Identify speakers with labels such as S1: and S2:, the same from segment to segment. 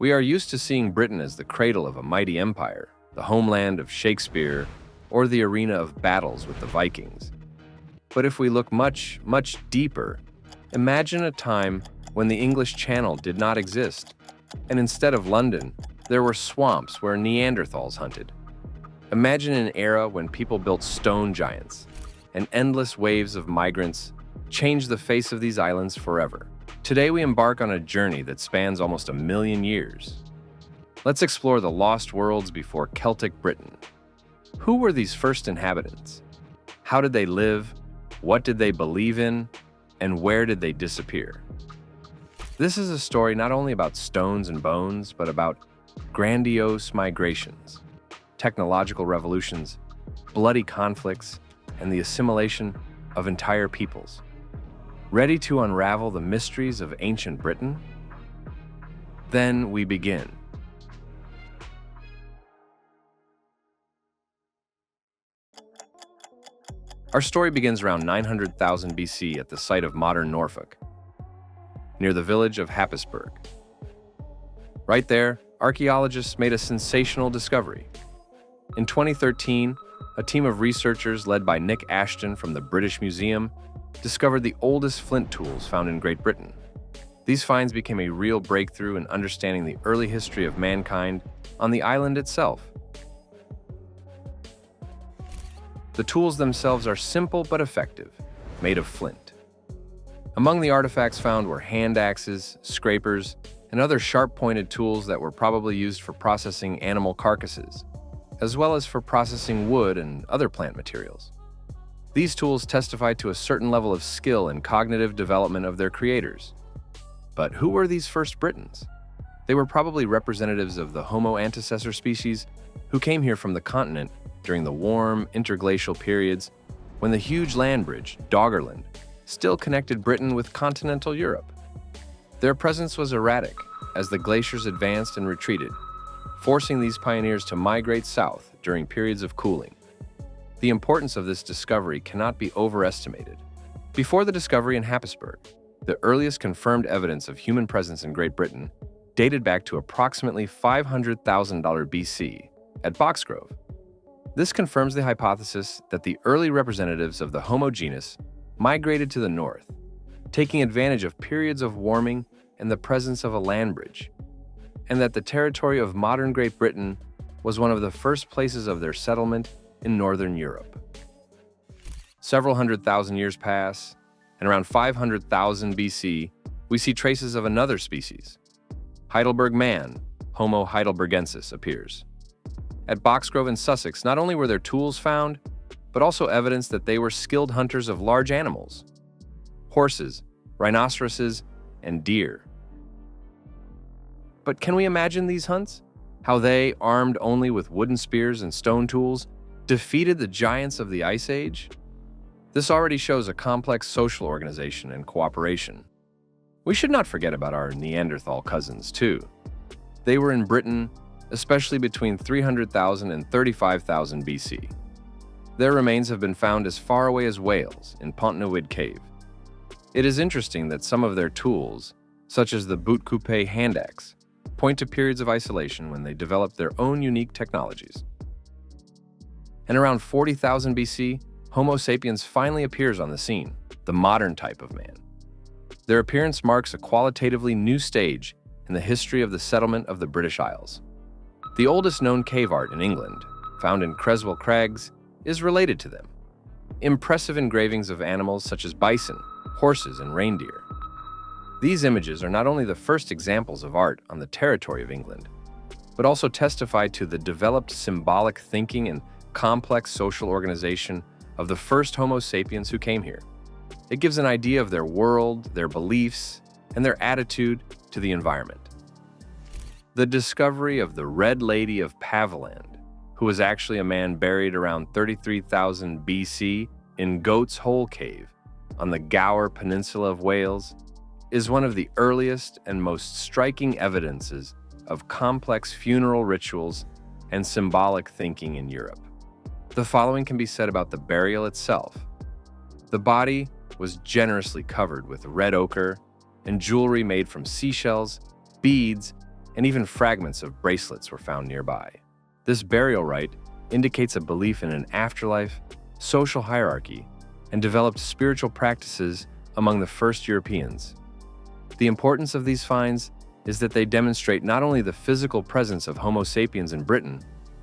S1: We are used to seeing Britain as the cradle of a mighty empire, the homeland of Shakespeare, or the arena of battles with the Vikings. But if we look much, much deeper, imagine a time when the English Channel did not exist, and instead of London, there were swamps where Neanderthals hunted. Imagine an era when people built stone giants, and endless waves of migrants changed the face of these islands forever. Today we embark on a journey that spans almost 1,000,000 years. Let's explore the lost worlds before Celtic Britain. Who were these first inhabitants? How did they live? What did they believe in? And where did they disappear? This is a story not only about stones and bones, but about grandiose migrations, technological revolutions, bloody conflicts, and the assimilation of entire peoples. Ready to unravel the mysteries of ancient Britain? Then we begin. Our story begins around 900,000 BC at the site of modern Norfolk, near the village of Happisburgh. Right there, archaeologists made a sensational discovery. In 2013, a team of researchers led by Nick Ashton from the British Museum discovered the oldest flint tools found in Great Britain. These finds became a real breakthrough in understanding the early history of mankind on the island itself. The tools themselves are simple but effective, made of flint. Among the artifacts found were hand axes, scrapers, and other sharp-pointed tools that were probably used for processing animal carcasses, as well as for processing wood and other plant materials. These tools testify to a certain level of skill and cognitive development of their creators. But who were these first Britons? They were probably representatives of the Homo antecessor species who came here from the continent during the warm, interglacial periods when the huge land bridge, Doggerland, still connected Britain with continental Europe. Their presence was erratic as the glaciers advanced and retreated, forcing these pioneers to migrate south during periods of cooling. The importance of this discovery cannot be overestimated. Before the discovery in Happisburgh, the earliest confirmed evidence of human presence in Great Britain dated back to approximately 500,000 BC at Boxgrove. This confirms the hypothesis that the early representatives of the Homo genus migrated to the north, taking advantage of periods of warming and the presence of a land bridge, and that the territory of modern Great Britain was one of the first places of their settlement in northern Europe. Several 100,000 years pass, and around 500,000 BC, we see traces of another species. Heidelberg man, Homo heidelbergensis, appears. At Boxgrove in Sussex, not only were there tools found, but also evidence that they were skilled hunters of large animals: horses, rhinoceroses, and deer. But can we imagine these hunts? How they, armed only with wooden spears and stone tools, defeated the giants of the Ice Age? This already shows a complex social organization and cooperation. We should not forget about our Neanderthal cousins, too. They were in Britain, especially between 300,000 and 35,000 BC. Their remains have been found as far away as Wales in Pontywydd Cave. It is interesting that some of their tools, such as the boot coupe hand axe, point to periods of isolation when they developed their own unique technologies. And around 40,000 BC, Homo sapiens finally appears on the scene, the modern type of man. Their appearance marks a qualitatively new stage in the history of the settlement of the British Isles. The oldest known cave art in England, found in Creswell Crags, is related to them. Impressive engravings of animals such as bison, horses, and reindeer. These images are not only the first examples of art on the territory of England, but also testify to the developed symbolic thinking and complex social organization of the first Homo sapiens who came here. It gives an idea of their world, their beliefs, and their attitude to the environment. The discovery of the Red Lady of Paviland, who was actually a man buried around 33,000 BC in Goat's Hole Cave on the Gower Peninsula of Wales, is one of the earliest and most striking evidences of complex funeral rituals and symbolic thinking in Europe. The following can be said about the burial itself. The body was generously covered with red ochre and jewelry made from seashells, beads, and even fragments of bracelets were found nearby. This burial rite indicates a belief in an afterlife, social hierarchy, and developed spiritual practices among the first Europeans. The importance of these finds is that they demonstrate not only the physical presence of Homo sapiens in Britain,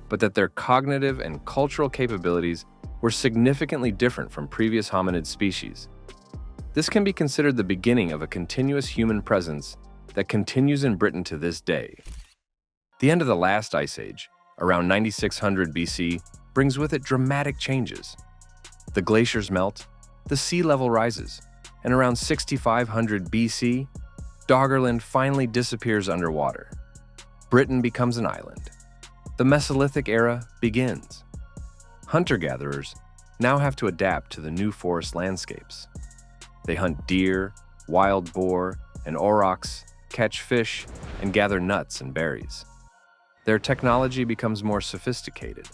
S1: but that their cognitive and cultural capabilities were significantly different from previous hominid species. This can be considered the beginning of a continuous human presence that continues in Britain to this day. The end of the last ice age, around 9600 BC, brings with it dramatic changes. The glaciers melt, the sea level rises, and around 6500 BC, Doggerland finally disappears underwater. Britain becomes an island. The Mesolithic era begins. Hunter-gatherers now have to adapt to the new forest landscapes. They hunt deer, wild boar, and aurochs, catch fish, and gather nuts and berries. Their technology becomes more sophisticated.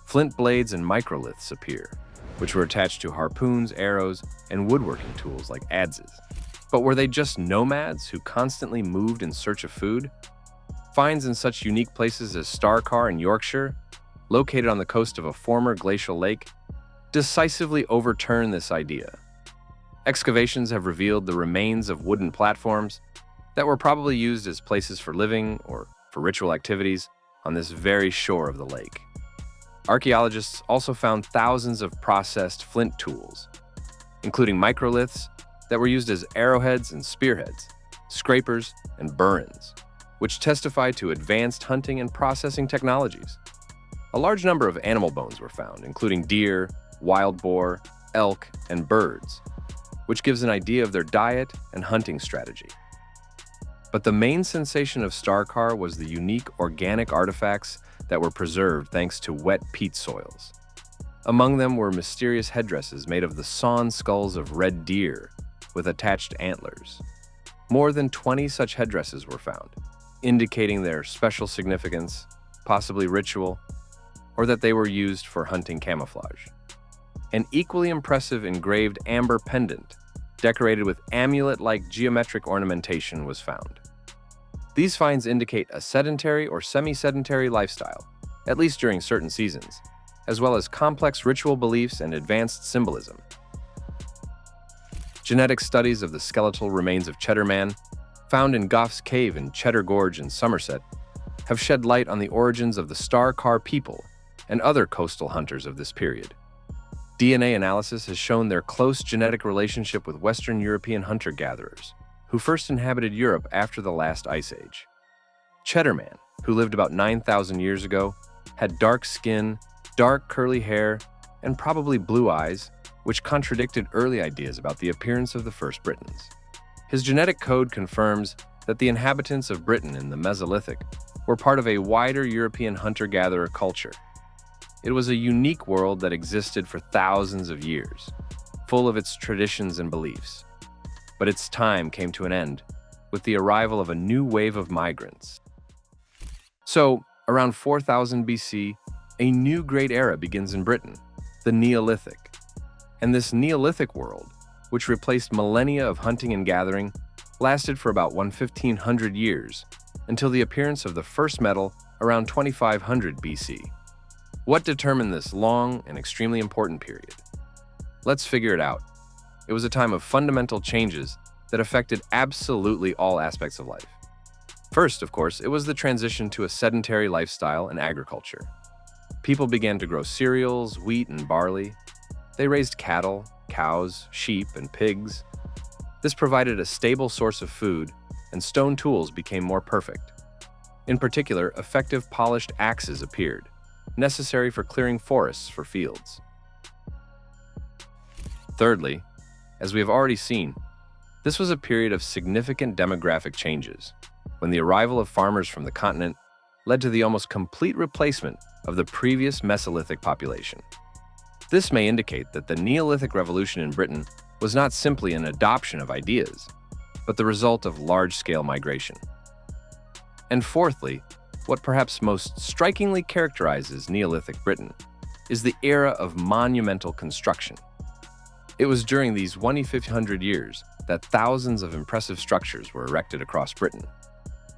S1: Flint blades and microliths appear, which were attached to harpoons, arrows, and woodworking tools like adzes. But were they just nomads who constantly moved in search of food? Finds in such unique places as Starcar in Yorkshire, located on the coast of a former glacial lake, decisively overturn this idea. Excavations have revealed the remains of wooden platforms that were probably used as places for living or for ritual activities on this very shore of the lake. Archaeologists also found thousands of processed flint tools, including microliths that were used as arrowheads and spearheads, scrapers and burins, which testify to advanced hunting and processing technologies. A large number of animal bones were found, including deer, wild boar, elk, and birds, which gives an idea of their diet and hunting strategy. But the main sensation of Starcar was the unique organic artifacts that were preserved thanks to wet peat soils. Among them were mysterious headdresses made of the sawn skulls of red deer with attached antlers. More than 20 such headdresses were found, indicating their special significance, possibly ritual, or that they were used for hunting camouflage. An equally impressive engraved amber pendant, decorated with amulet-like geometric ornamentation, was found. These finds indicate a sedentary or semi-sedentary lifestyle, at least during certain seasons, as well as complex ritual beliefs and advanced symbolism. Genetic studies of the skeletal remains of Cheddar Man, found in Gough's Cave in Cheddar Gorge in Somerset, have shed light on the origins of the Starcar people and other coastal hunters of this period. DNA analysis has shown their close genetic relationship with Western European hunter-gatherers, who first inhabited Europe after the last ice age. Cheddar Man, who lived about 9,000 years ago, had dark skin, dark curly hair, and probably blue eyes, which contradicted early ideas about the appearance of the first Britons. His genetic code confirms that the inhabitants of Britain in the Mesolithic were part of a wider European hunter-gatherer culture. It was a unique world that existed for thousands of years, full of its traditions and beliefs. But its time came to an end with the arrival of a new wave of migrants. So, around 4000 BC, a new great era begins in Britain, the Neolithic. And this Neolithic world, which replaced millennia of hunting and gathering, lasted for about 1500 years, until the appearance of the first metal around 2500 BC. What determined this long and extremely important period? Let's figure it out. It was a time of fundamental changes that affected absolutely all aspects of life. First, of course, it was the transition to a sedentary lifestyle and agriculture. People began to grow cereals, wheat, and barley. They raised cattle, cows, sheep, and pigs. This provided a stable source of food, and stone tools became more perfect. In particular, effective polished axes appeared, necessary for clearing forests for fields. Thirdly, as we have already seen, this was a period of significant demographic changes, when the arrival of farmers from the continent led to the almost complete replacement of the previous Mesolithic population. This may indicate that the Neolithic revolution in Britain was not simply an adoption of ideas, but the result of large-scale migration. And fourthly, what perhaps most strikingly characterizes Neolithic Britain is the era of monumental construction. It was during these 1500 years that thousands of impressive structures were erected across Britain.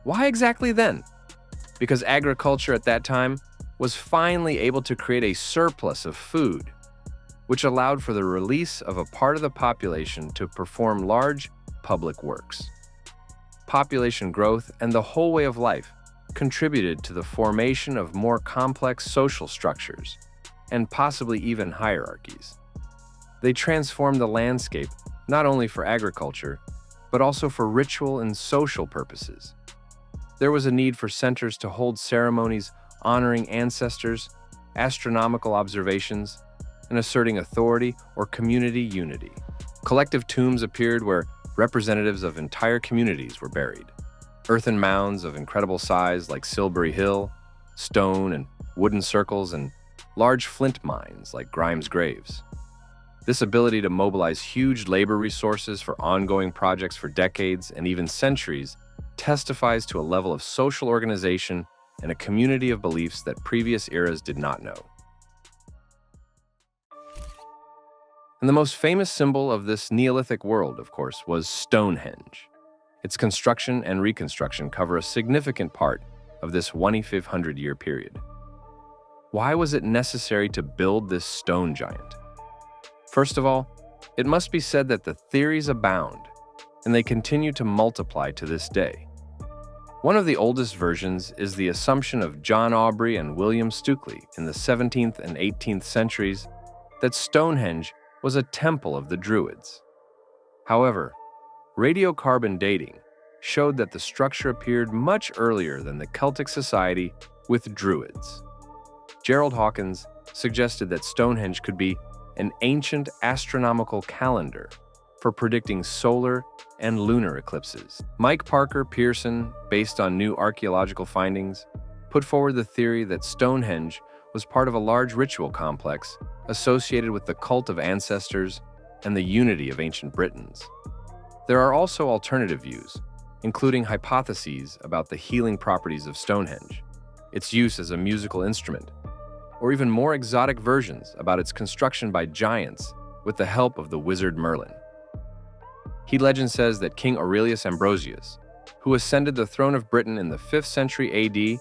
S1: Why exactly then? Because agriculture at that time was finally able to create a surplus of food, which allowed for the release of a part of the population to perform large public works. Population growth and the whole way of life contributed to the formation of more complex social structures and possibly even hierarchies. They transformed the landscape not only for agriculture, but also for ritual and social purposes. There was a need for centers to hold ceremonies honoring ancestors, astronomical observations, and asserting authority or community unity. Collective tombs appeared where representatives of entire communities were buried. Earthen mounds of incredible size like Silbury Hill, stone and wooden circles, and large flint mines like Grimes Graves. This ability to mobilize huge labor resources for ongoing projects for decades and even centuries testifies to a level of social organization and a community of beliefs that previous eras did not know. And the most famous symbol of this Neolithic world, of course, was Stonehenge. Its construction and reconstruction cover a significant part of this 2,500-year period. Why was it necessary to build this stone giant? First of all, it must be said that the theories abound, and they continue to multiply to this day. One of the oldest versions is the assumption of John Aubrey and William Stukeley in the 17th and 18th centuries that Stonehenge was a temple of the Druids. However, radiocarbon dating showed that the structure appeared much earlier than the Celtic society with Druids. Gerald Hawkins suggested that Stonehenge could be an ancient astronomical calendar for predicting solar and lunar eclipses. Mike Parker Pearson, based on new archaeological findings, put forward the theory that Stonehenge was part of a large ritual complex associated with the cult of ancestors and the unity of ancient Brythons. There are also alternative views, including hypotheses about the healing properties of Stonehenge, its use as a musical instrument, or even more exotic versions about its construction by giants with the help of the wizard Merlin. He legend says that King Aurelius Ambrosius, who ascended the throne of Britain in the 5th century AD,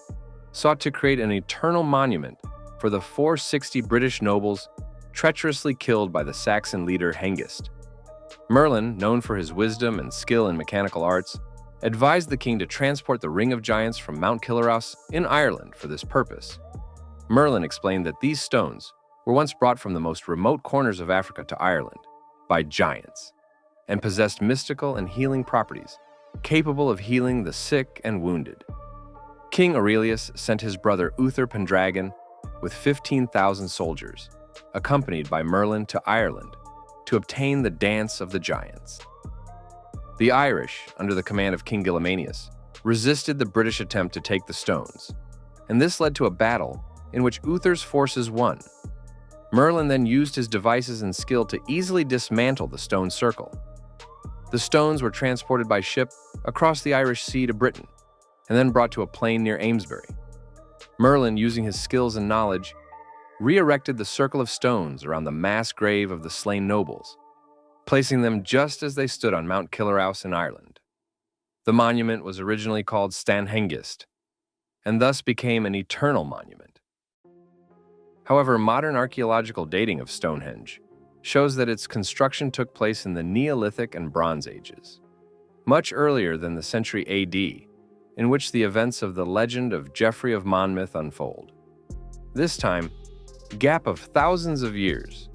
S1: sought to create an eternal monument for the 460 British nobles treacherously killed by the Saxon leader Hengist. Merlin, known for his wisdom and skill in mechanical arts, advised the king to transport the Ring of Giants from Mount Killarness in Ireland for this purpose. Merlin explained that these stones were once brought from the most remote corners of Africa to Ireland by giants and possessed mystical and healing properties, capable of healing the sick and wounded. King Aurelius sent his brother Uther Pendragon with 15,000 soldiers, accompanied by Merlin to Ireland, to obtain the Dance of the Giants. The Irish, under the command of King Gillamanius, resisted the British attempt to take the stones, and this led to a battle in which Uther's forces won. Merlin then used his devices and skill to easily dismantle the stone circle. The stones were transported by ship across the Irish Sea to Britain, and then brought to a plain near Amesbury. Merlin, using his skills and knowledge, re-erected the circle of stones around the mass grave of the slain nobles, placing them just as they stood on Mount Killarness in Ireland. The monument was originally called Stanhengist, and thus became an eternal monument. However, modern archaeological dating of Stonehenge shows that its construction took place in the Neolithic and Bronze Ages, much earlier than the century AD, in which the events of the legend of Geoffrey of Monmouth unfold. This time, a gap of thousands of years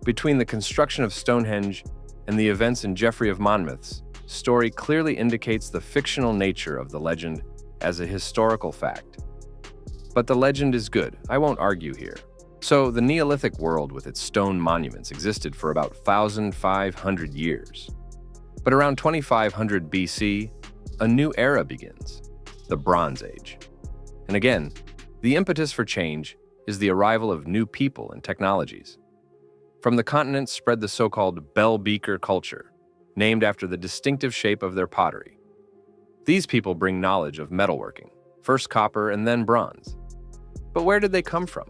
S1: between the construction of Stonehenge and the events in Geoffrey of Monmouth's story clearly indicates the fictional nature of the legend as a historical fact. But the legend is good, I won't argue here. So the Neolithic world with its stone monuments existed for about 1,500 years. But around 2500 BC, a new era begins, the Bronze Age. And again, the impetus for change is the arrival of new people and technologies. From the continent spread the so-called Belgae culture, named after the distinctive shape of their pottery. These people bring knowledge of metalworking, first copper and then bronze. But where did they come from?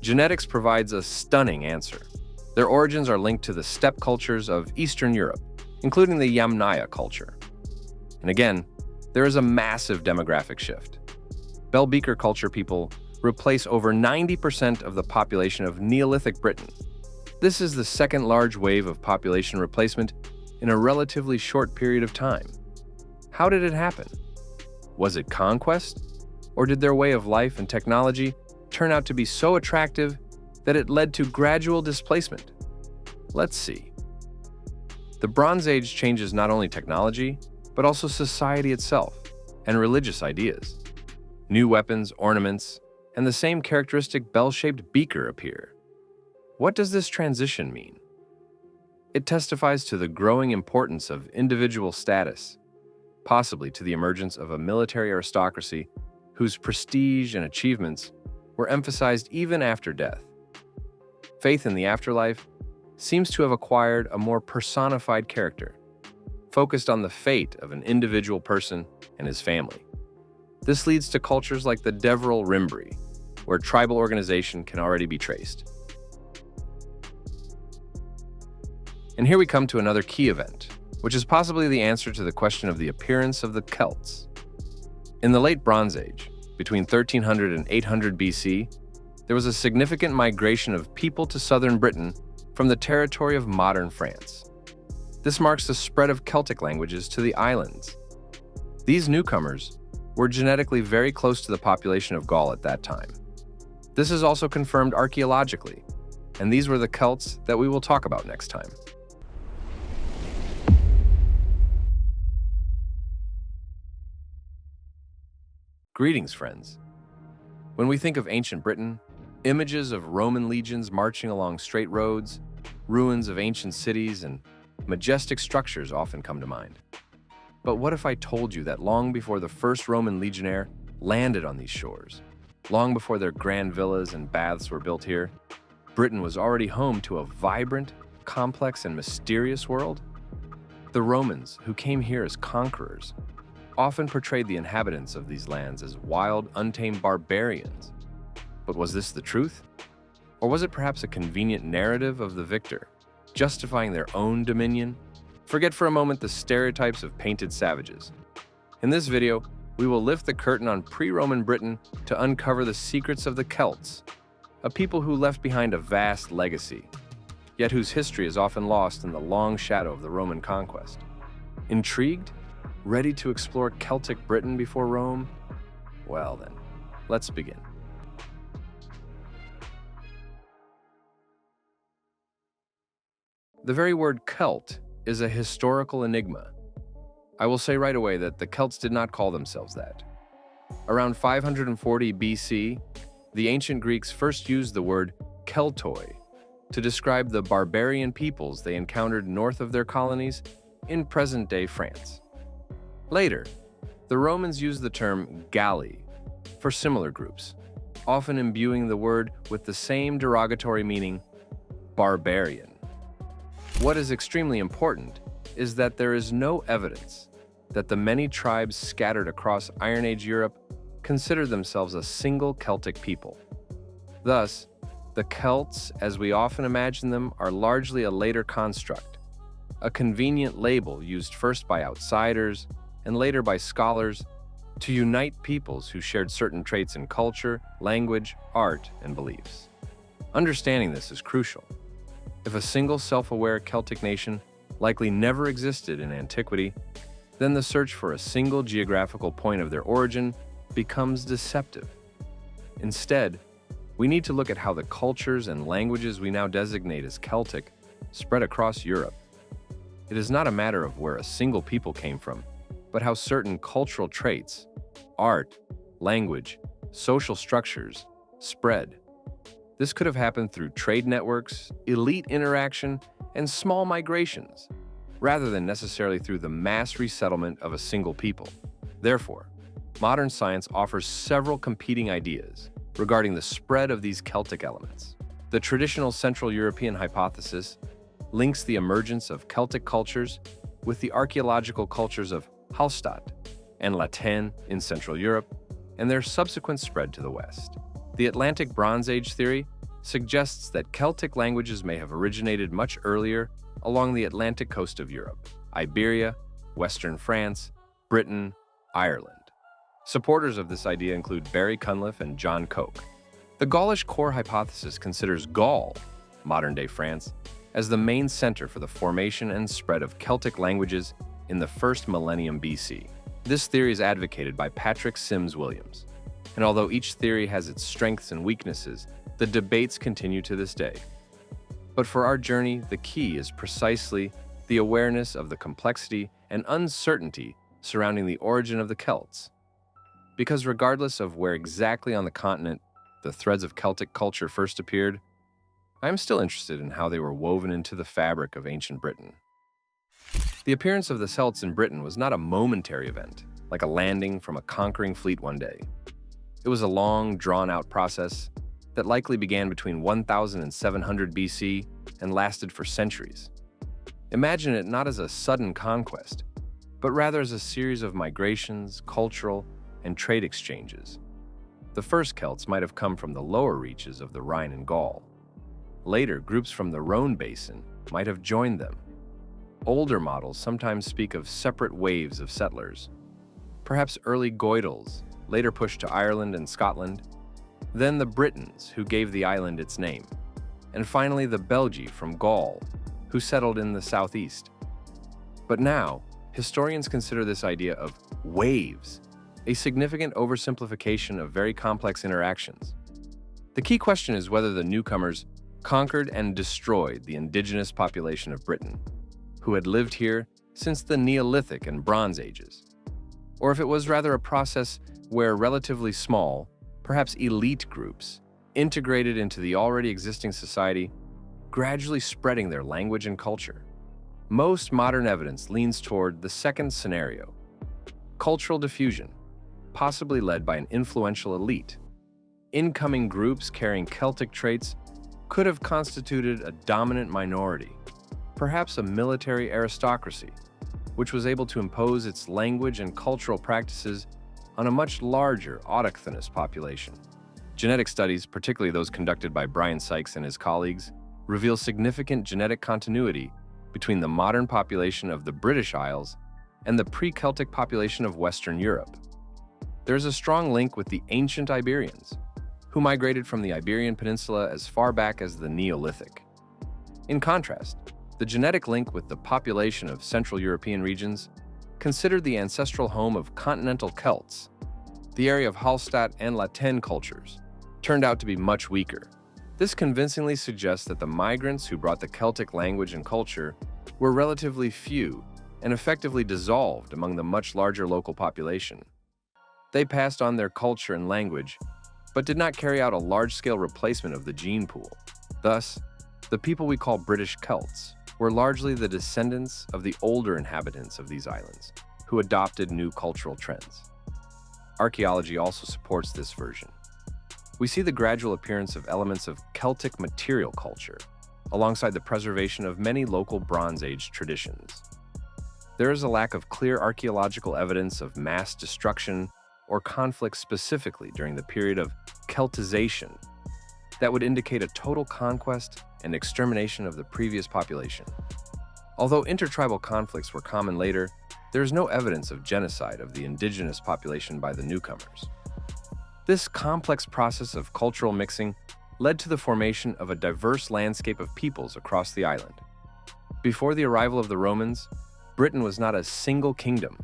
S1: Genetics provides a stunning answer. Their origins are linked to the steppe cultures of Eastern Europe, including the Yamnaya culture. And again, there is a massive demographic shift. Belgae culture people replace over 90% of the population of Neolithic Britain. This is the second large wave of population replacement in a relatively short period of time. How did it happen? Was it conquest? Or did their way of life and technology turn out to be so attractive that it led to gradual displacement? Let's see. The Bronze Age changes not only technology, but also society itself and religious ideas. New weapons, ornaments, and the same characteristic bell-shaped beaker appear. What does this transition mean? It testifies to the growing importance of individual status, possibly to the emergence of a military aristocracy whose prestige and achievements were emphasized even after death. Faith in the afterlife seems to have acquired a more personified character, focused on the fate of an individual person and his family. This leads to cultures like the Deverell Rimbri, where tribal organization can already be traced. And here we come to another key event, which is possibly the answer to the question of the appearance of the Celts. In the late Bronze Age, between 1300 and 800 BC, there was a significant migration of people to southern Britain from the territory of modern France. This marks the spread of Celtic languages to the islands. These newcomers were genetically very close to the population of Gaul at that time. This is also confirmed archaeologically, and these were the Celts that we will talk about next time. Greetings, friends. When we think of ancient Britain, images of Roman legions marching along straight roads, ruins of ancient cities, and majestic structures often come to mind. But what if I told you that long before the first Roman legionnaire landed on these shores, long before their grand villas and baths were built here, Britain was already home to a vibrant, complex, and mysterious world? The Romans, who came here as conquerors, often portrayed the inhabitants of these lands as wild, untamed barbarians. But was this the truth? Or was it perhaps a convenient narrative of the victor, justifying their own dominion? Forget for a moment the stereotypes of painted savages. In this video, we will lift the curtain on pre-Roman Britain to uncover the secrets of the Celts, a people who left behind a vast legacy, yet whose history is often lost in the long shadow of the Roman conquest. Intrigued? Ready to explore Celtic Britain before Rome? Well then, let's begin. The very word Celt is a historical enigma. I will say right away that the Celts did not call themselves that. Around 540 BC, the ancient Greeks first used the word Keltoi to describe the barbarian peoples they encountered north of their colonies in present-day France. Later, the Romans used the term Galli for similar groups, often imbuing the word with the same derogatory meaning, barbarian. What is extremely important is that there is no evidence that the many tribes scattered across Iron Age Europe considered themselves a single Celtic people. Thus, the Celts, as we often imagine them, are largely a later construct, a convenient label used first by outsiders and later by scholars to unite peoples who shared certain traits in culture, language, art, and beliefs. Understanding this is crucial. If a single self-aware Celtic nation likely never existed in antiquity, then the search for a single geographical point of their origin becomes deceptive. Instead, we need to look at how the cultures and languages we now designate as Celtic spread across Europe. It is not a matter of where a single people came from, but how certain cultural traits, art, language, social structures spread. This could have happened through trade networks, elite interaction, and small migrations, rather than necessarily through the mass resettlement of a single people. Therefore, modern science offers several competing ideas regarding the spread of these Celtic elements. The traditional Central European hypothesis links the emergence of Celtic cultures with the archaeological cultures of Hallstatt and Latin in Central Europe, and their subsequent spread to the West. The Atlantic Bronze Age theory suggests that Celtic languages may have originated much earlier along the Atlantic coast of Europe, Iberia, Western France, Britain, Ireland. Supporters of this idea include Barry Cunliffe and John Coke. The Gaulish core hypothesis considers Gaul, modern-day France, as the main center for the formation and spread of Celtic languages in the first millennium BC. This theory is advocated by Patrick Sims Williams, and although each theory has its strengths and weaknesses, the debates continue to this day. But for our journey, the key is precisely the awareness of the complexity and uncertainty surrounding the origin of the Celts. Because regardless of where exactly on the continent the threads of Celtic culture first appeared, I am still interested in how they were woven into the fabric of ancient Britain. The appearance of the Celts in Britain was not a momentary event, like a landing from a conquering fleet one day. It was a long, drawn-out process that likely began between 1000 and 700 BC and lasted for centuries. Imagine it not as a sudden conquest, but rather as a series of migrations, cultural, and trade exchanges. The first Celts might have come from the lower reaches of the Rhine and Gaul. Later, groups from the Rhone basin might have joined them. Older models sometimes speak of separate waves of settlers. Perhaps early Goidels, later pushed to Ireland and Scotland, then the Brythons, who gave the island its name, and finally the Belgae from Gaul, who settled in the southeast. But now, historians consider this idea of waves a significant oversimplification of very complex interactions. The key question is whether the newcomers conquered and destroyed the indigenous population of Britain, who had lived here since the Neolithic and Bronze Ages, or if it was rather a process where relatively small, perhaps elite groups integrated into the already existing society, gradually spreading their language and culture. Most modern evidence leans toward the second scenario, cultural diffusion, possibly led by an influential elite. Incoming groups carrying Celtic traits could have constituted a dominant minority, perhaps a military aristocracy, which was able to impose its language and cultural practices on a much larger autochthonous population. Genetic studies, particularly those conducted by Brian Sykes and his colleagues, reveal significant genetic continuity between the modern population of the British Isles and the pre-Celtic population of Western Europe. There is a strong link with the ancient Iberians, who migrated from the Iberian Peninsula as far back as the Neolithic. In contrast, the genetic link with the population of Central European regions, considered the ancestral home of continental Celts, the area of Hallstatt and La Tène cultures, turned out to be much weaker. This convincingly suggests that the migrants who brought the Celtic language and culture were relatively few and effectively dissolved among the much larger local population. They passed on their culture and language, but did not carry out a large-scale replacement of the gene pool. Thus, the people we call British Celts were largely the descendants of the older inhabitants of these islands, who adopted new cultural trends. Archaeology also supports this version. We see the gradual appearance of elements of Celtic material culture, alongside the preservation of many local Bronze Age traditions. There is a lack of clear archaeological evidence of mass destruction or conflict specifically during the period of Celtization that would indicate a total conquest and extermination of the previous population. Although intertribal conflicts were common later, there is no evidence of genocide of the indigenous population by the newcomers. This complex process of cultural mixing led to the formation of a diverse landscape of peoples across the island. Before the arrival of the Romans, Britain was not a single kingdom.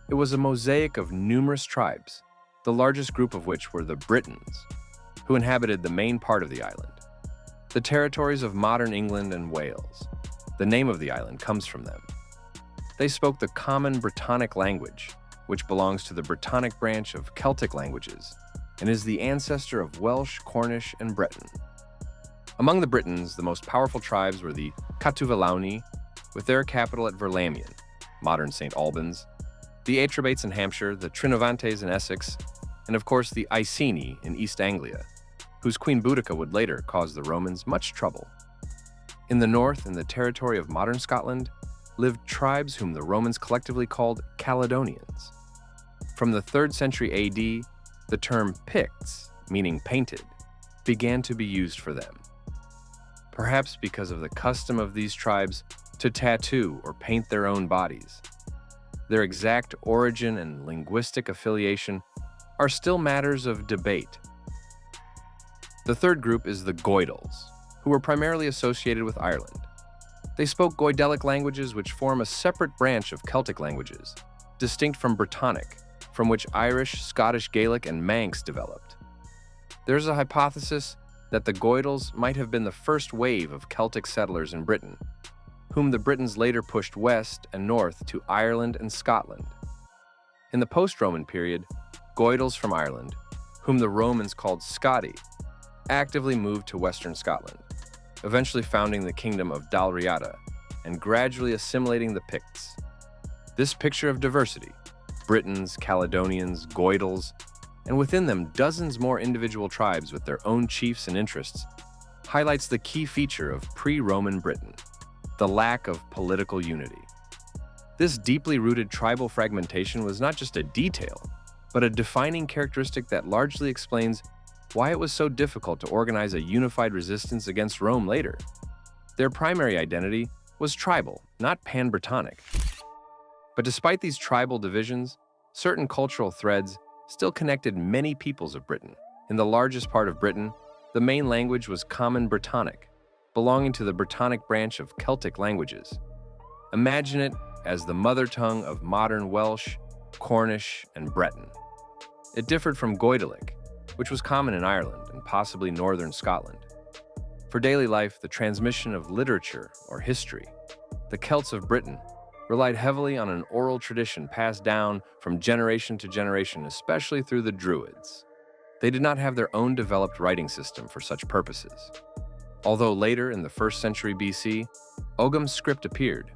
S1: It was a mosaic of numerous tribes, the largest group of which were the Brythons, who inhabited the main part of the island. The territories of modern England and Wales. The name of the island comes from them. They spoke the common Brittonic language, which belongs to the Brittonic branch of Celtic languages and is the ancestor of Welsh, Cornish, and Breton. Among the Brythons, the most powerful tribes were the Catuvalauni, with their capital at Verlamion, modern St. Albans, the Atrebates in Hampshire, the Trinovantes in Essex, and of course the Iceni in East Anglia, whose Queen Boudica would later cause the Romans much trouble. In the north, in the territory of modern Scotland, lived tribes whom the Romans collectively called Caledonians. From the 3rd century AD, the term Picts, meaning painted, began to be used for them. Perhaps because of the custom of these tribes to tattoo or paint their own bodies. Their exact origin and linguistic affiliation are still matters of debate. The third group is the Goidels, who were primarily associated with Ireland. They spoke Goidelic languages, which form a separate branch of Celtic languages, distinct from Brittonic, from which Irish, Scottish Gaelic, and Manx developed. There's a hypothesis that the Goidels might have been the first wave of Celtic settlers in Britain, whom the Britons later pushed west and north to Ireland and Scotland. In the post-Roman period, Goidels from Ireland, whom the Romans called Scoti, actively moved to western Scotland, eventually founding the kingdom of Dalriada and gradually assimilating the Picts. This picture of diversity, Britons, Caledonians, Goidels, and within them dozens more individual tribes with their own chiefs and interests, highlights the key feature of pre-Roman Britain, the lack of political unity. This deeply rooted tribal fragmentation was not just a detail, but a defining characteristic that largely explains why it was so difficult to organize a unified resistance against Rome later. Their primary identity was tribal, not pan-Brittonic. But despite these tribal divisions, certain cultural threads still connected many peoples of Britain. In the largest part of Britain, the main language was Common Brittonic, belonging to the Brittonic branch of Celtic languages. Imagine it as the mother tongue of modern Welsh, Cornish, and Breton. It differed from Goidelic, which was common in Ireland and possibly northern Scotland. For daily life, the transmission of literature or history, the Celts of Britain relied heavily on an oral tradition passed down from generation to generation, especially through the Druids. They did not have their own developed writing system for such purposes. Although later in the 1st century BC, Ogham's script appeared,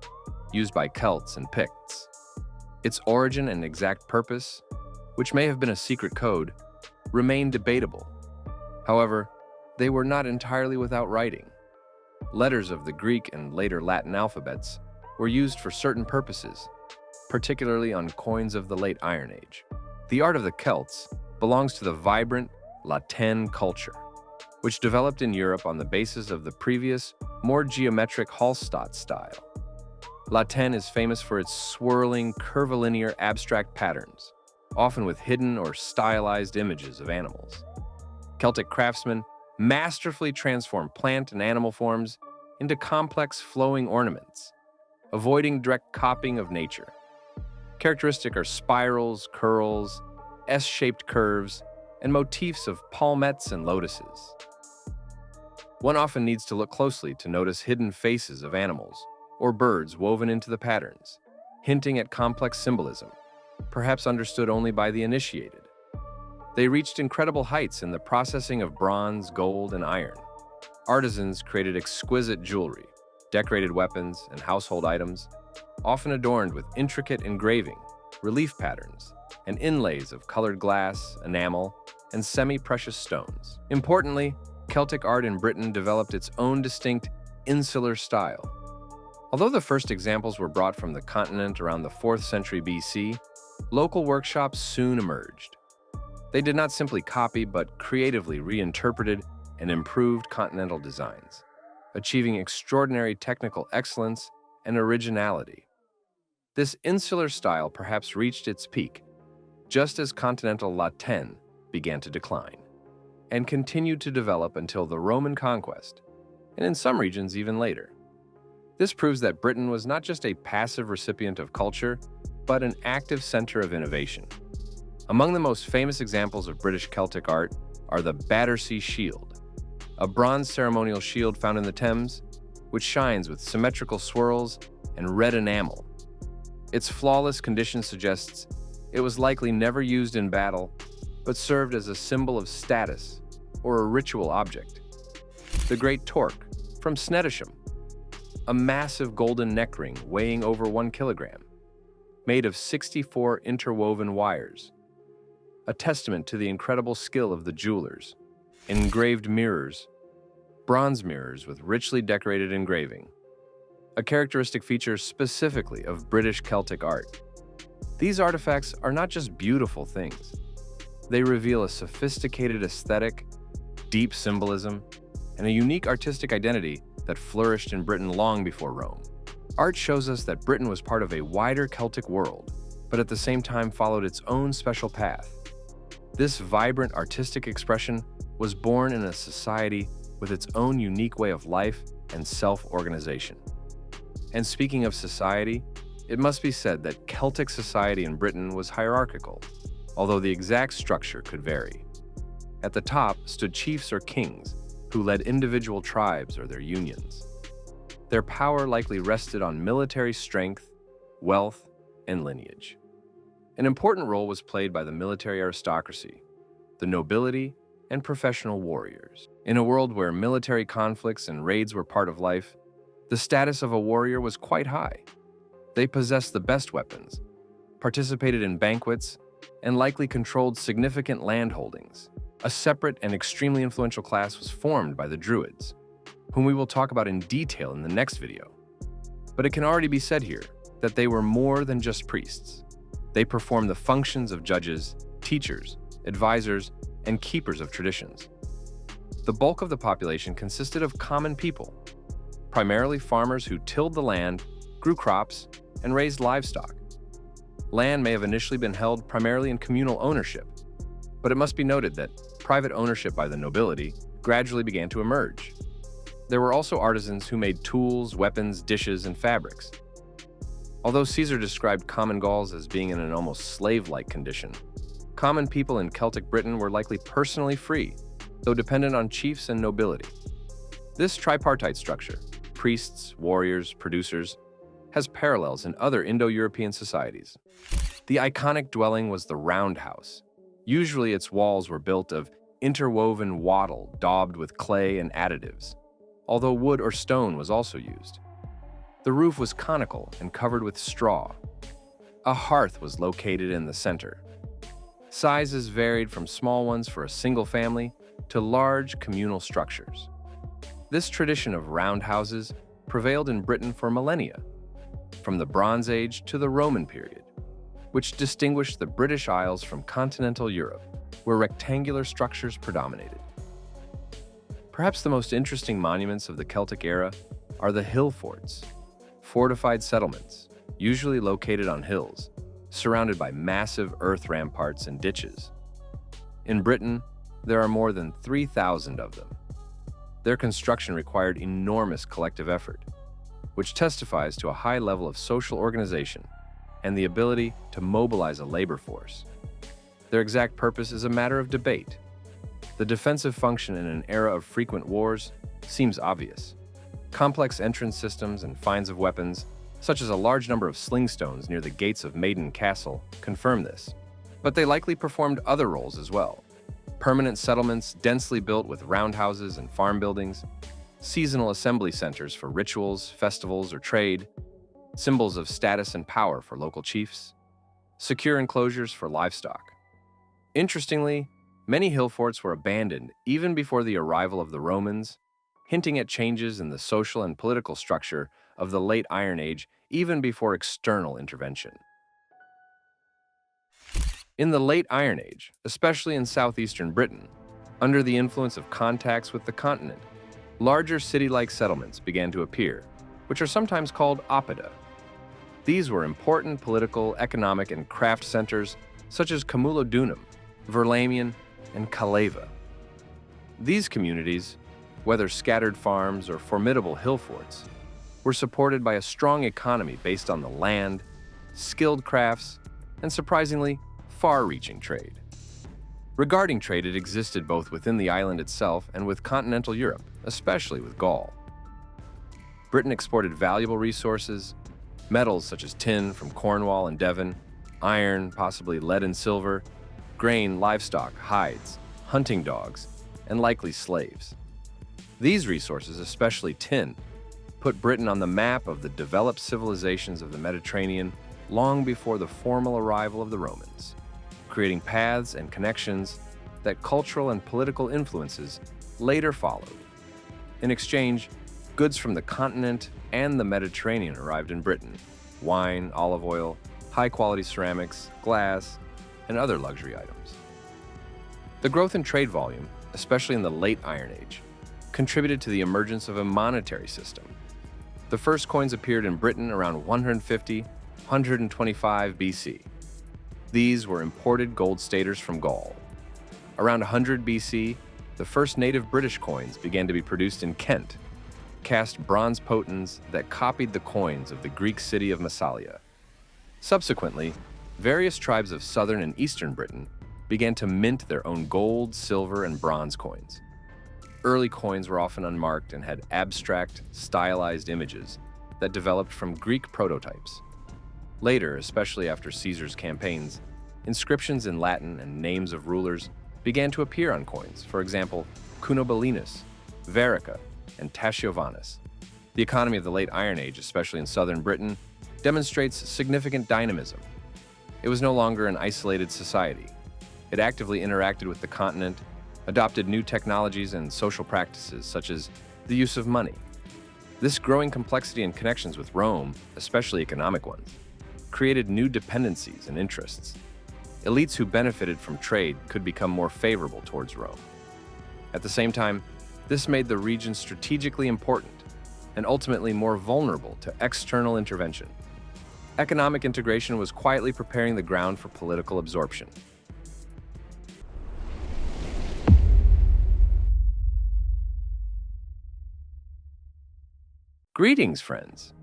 S1: used by Celts and Picts. Its origin and exact purpose, which may have been a secret code, remain debatable. However, they were not entirely without writing. Letters of the Greek and later Latin alphabets were used for certain purposes, particularly on coins of the late Iron Age. The art of the Celts belongs to the vibrant Latin culture, which developed in Europe on the basis of the previous, more geometric Hallstatt style. Latin is famous for its swirling, curvilinear, abstract patterns, often with hidden or stylized images of animals. Celtic craftsmen masterfully transformed plant and animal forms into complex flowing ornaments, avoiding direct copying of nature. Characteristic are spirals, curls, S-shaped curves, and motifs of palmettes and lotuses. One often needs to look closely to notice hidden faces of animals or birds woven into the patterns, hinting at complex symbolism, perhaps understood only by the initiated. They reached incredible heights in the processing of bronze, gold, and iron. Artisans created exquisite jewelry, decorated weapons, and household items, often adorned with intricate engraving, relief patterns, and inlays of colored glass, enamel, and semi-precious stones. Importantly, Celtic art in Britain developed its own distinct insular style. Although the first examples were brought from the continent around the 4th century BC, local workshops soon emerged. They did not simply copy, but creatively reinterpreted and improved continental designs, achieving extraordinary technical excellence and originality. This insular style perhaps reached its peak just as continental Latin began to decline, and continued to develop until the Roman conquest, and in some regions even later. This proves that Britain was not just a passive recipient of culture, but an active center of innovation. Among the most famous examples of British Celtic art are the Battersea Shield, a bronze ceremonial shield found in the Thames, which shines with symmetrical swirls and red enamel. Its flawless condition suggests it was likely never used in battle, but served as a symbol of status or a ritual object. The Great Torque from Snettisham, a massive golden neck ring weighing over 1 kilogram, made of 64 interwoven wires, a testament to the incredible skill of the jewelers. Engraved mirrors, bronze mirrors with richly decorated engraving, a characteristic feature specifically of British Celtic art. These artifacts are not just beautiful things. They reveal a sophisticated aesthetic, deep symbolism, and a unique artistic identity that flourished in Britain long before Rome. Art shows us that Britain was part of a wider Celtic world, but at the same time followed its own special path. This vibrant artistic expression was born in a society with its own unique way of life and self-organization. And speaking of society, it must be said that Celtic society in Britain was hierarchical, although the exact structure could vary. At the top stood chiefs or kings, who led individual tribes or their unions. Their power likely rested on military strength, wealth, and lineage. An important role was played by the military aristocracy, the nobility, and professional warriors. In a world where military conflicts and raids were part of life, the status of a warrior was quite high. They possessed the best weapons, participated in banquets, and likely controlled significant land holdings. A separate and extremely influential class was formed by the Druids, whom we will talk about in detail in the next video. But it can already be said here that they were more than just priests. They performed the functions of judges, teachers, advisors, and keepers of traditions. The bulk of the population consisted of common people, primarily farmers who tilled the land, grew crops, and raised livestock. Land may have initially been held primarily in communal ownership, but it must be noted that private ownership by the nobility gradually began to emerge. There were also artisans who made tools, weapons, dishes, and fabrics. Although Caesar described common Gauls as being in an almost slave-like condition, common people in Celtic Britain were likely personally free, though dependent on chiefs and nobility. This tripartite structure, priests, warriors, producers, has parallels in other Indo-European societies. The iconic dwelling was the round house. Usually its walls were built of interwoven wattle daubed with clay and additives, although wood or stone was also used. The roof was conical and covered with straw. A hearth was located in the center. Sizes varied from small ones for a single family to large communal structures. This tradition of round houses prevailed in Britain for millennia, from the Bronze Age to the Roman period, which distinguished the British Isles from continental Europe, where rectangular structures predominated. Perhaps the most interesting monuments of the Celtic era are the hill forts, fortified settlements, usually located on hills, surrounded by massive earth ramparts and ditches. In Britain, there are more than 3,000 of them. Their construction required enormous collective effort, which testifies to a high level of social organization and the ability to mobilize a labor force. Their exact purpose is a matter of debate. The defensive function in an era of frequent wars seems obvious. Complex entrance systems and finds of weapons, such as a large number of sling stones near the gates of Maiden Castle, confirm this. But they likely performed other roles as well. Permanent settlements densely built with roundhouses and farm buildings, seasonal assembly centers for rituals, festivals, or trade, symbols of status and power for local chiefs, secure enclosures for livestock. Interestingly, many hill forts were abandoned even before the arrival of the Romans, hinting at changes in the social and political structure of the late Iron Age even before external intervention. In the late Iron Age, especially in southeastern Britain, under the influence of contacts with the continent, larger city-like settlements began to appear, which are sometimes called oppida. These were important political, economic, and craft centers such as Camulodunum, Verlamion, and Caleva. These communities, whether scattered farms or formidable hill forts, were supported by a strong economy based on the land, skilled crafts, and surprisingly, far-reaching trade. Regarding trade, it existed both within the island itself and with continental Europe, especially with Gaul. Britain exported valuable resources, metals such as tin from Cornwall and Devon, iron, possibly lead and silver, grain, livestock, hides, hunting dogs, and likely slaves. These resources, especially tin, put Britain on the map of the developed civilizations of the Mediterranean long before the formal arrival of the Romans, creating paths and connections that cultural and political influences later followed. In exchange, goods from the continent and the Mediterranean arrived in Britain: wine, olive oil, high-quality ceramics, glass, and other luxury items. The growth in trade volume, especially in the late Iron Age, contributed to the emergence of a monetary system. The first coins appeared in Britain around 150–125 BC, These were imported gold staters from Gaul. Around 100 BC, the first native British coins began to be produced in Kent, cast bronze potens that copied the coins of the Greek city of Massalia. Subsequently, various tribes of southern and eastern Britain began to mint their own gold, silver, and bronze coins. Early coins were often unmarked and had abstract, stylized images that developed from Greek prototypes. Later, especially after Caesar's campaigns, inscriptions in Latin and names of rulers began to appear on coins, for example, Cunobelinus, Verica, and Tatiovanus. The economy of the late Iron Age, especially in southern Britain, demonstrates significant dynamism. It was no longer an isolated society. It actively interacted with the continent, adopted new technologies and social practices, such as the use of money. This growing complexity and connections with Rome, especially economic ones, created new dependencies and interests. Elites who benefited from trade could become more favorable towards Rome. At the same time, this made the region strategically important and ultimately more vulnerable to external intervention. Economic integration was quietly preparing the ground for political absorption. Greetings, friends.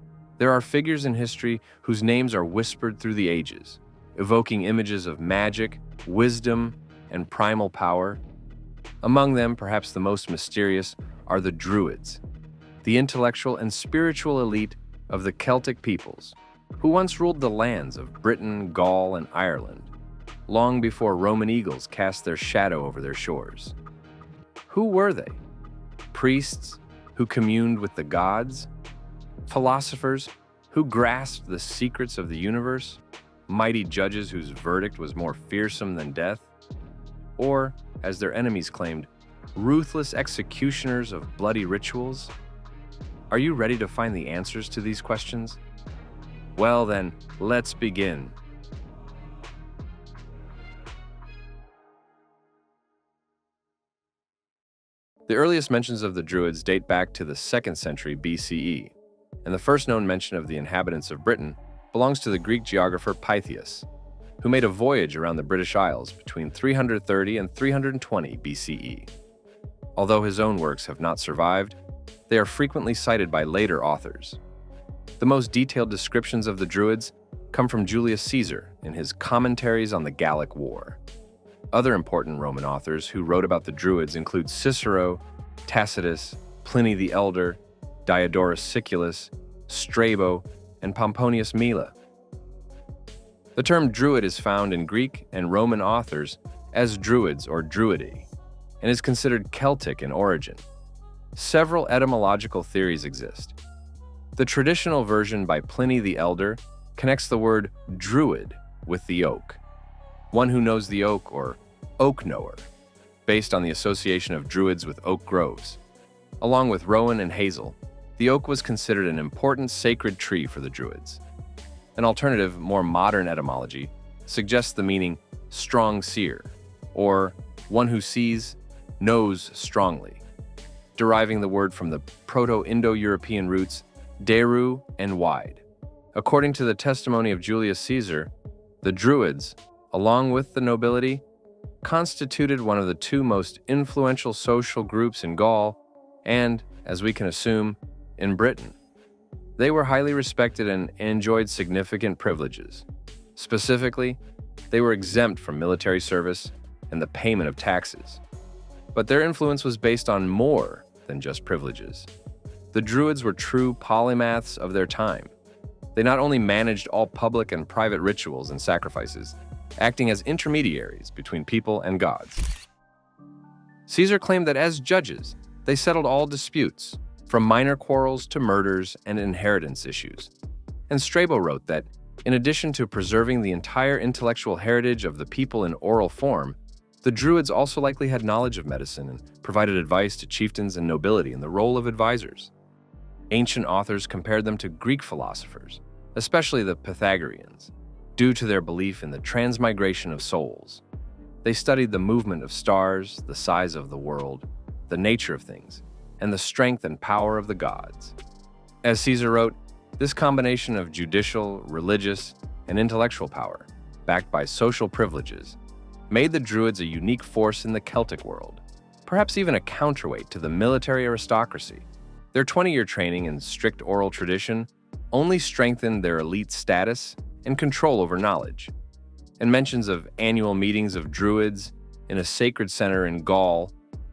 S1: There are figures in history whose names are whispered through the ages, evoking images of magic, wisdom, and primal power. Among them, perhaps the most mysterious, are the Druids, the intellectual and spiritual elite of the Celtic peoples, who once ruled the lands of Britain, Gaul, and Ireland, long before Roman eagles cast their shadow over their shores. Who were they? Priests who communed with the gods? Philosophers who grasped the secrets of the universe? Mighty judges whose verdict was more fearsome than death? Or, as their enemies claimed, ruthless executioners of bloody rituals? Are you ready to find the answers to these questions? Well then, let's begin. The earliest mentions of the Druids date back to the 2nd century BCE, and the first known mention of the inhabitants of Britain belongs to the Greek geographer Pytheas, who made a voyage around the British Isles between 330 and 320 BCE. Although his own works have not survived, they are frequently cited by later authors. The most detailed descriptions of the Druids come from Julius Caesar in his Commentaries on the Gallic War. Other important Roman authors who wrote about the Druids include Cicero, Tacitus, Pliny the Elder, Diodorus Siculus, Strabo, and Pomponius Mela. The term Druid is found in Greek and Roman authors as Druids or Druidae, and is considered Celtic in origin. Several etymological theories exist. The traditional version by Pliny the Elder connects the word druid with the oak, one who knows the oak or oak knower, based on the association of druids with oak groves. Along with rowan and hazel, the oak was considered an important sacred tree for the Druids. An alternative, more modern etymology suggests the meaning strong seer, or one who sees, knows strongly, deriving the word from the Proto-Indo-European roots deru and wide. According to the testimony of Julius Caesar, the Druids, along with the nobility, constituted one of the two most influential social groups in Gaul and, as we can assume, in Britain. They were highly respected and enjoyed significant privileges. Specifically, they were exempt from military service and the payment of taxes. But their influence was based on more than just privileges. The Druids were true polymaths of their time. They not only managed all public and private rituals and sacrifices, acting as intermediaries between people and gods. Caesar claimed that as judges, they settled all disputes, from minor quarrels to murders and inheritance issues. And Strabo wrote that, in addition to preserving the entire intellectual heritage of the people in oral form, the Druids also likely had knowledge of medicine and provided advice to chieftains and nobility in the role of advisors. Ancient authors compared them to Greek philosophers, especially the Pythagoreans, due to their belief in the transmigration of souls. They studied the movement of stars, the size of the world, the nature of things, and the strength and power of the gods. As Caesar wrote, this combination of judicial, religious, and intellectual power backed by social privileges, made the Druids a unique force in the Celtic world, perhaps even a counterweight to the military aristocracy. Their 20-year training and strict oral tradition only strengthened their elite status and control over knowledge. And mentions of annual meetings of Druids in a sacred center in Gaul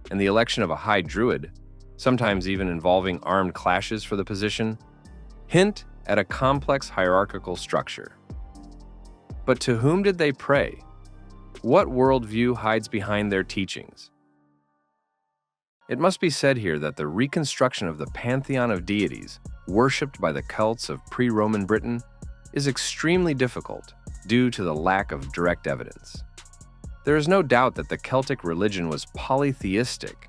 S1: and the election of a high Druid, sometimes even involving armed clashes for the position, hint at a complex hierarchical structure. But to whom did they pray? What worldview hides behind their teachings? It must be said here that the reconstruction of the pantheon of deities worshipped by the Celts of pre-Roman Britain is extremely difficult due to the lack of direct evidence. There is no doubt that the Celtic religion was polytheistic,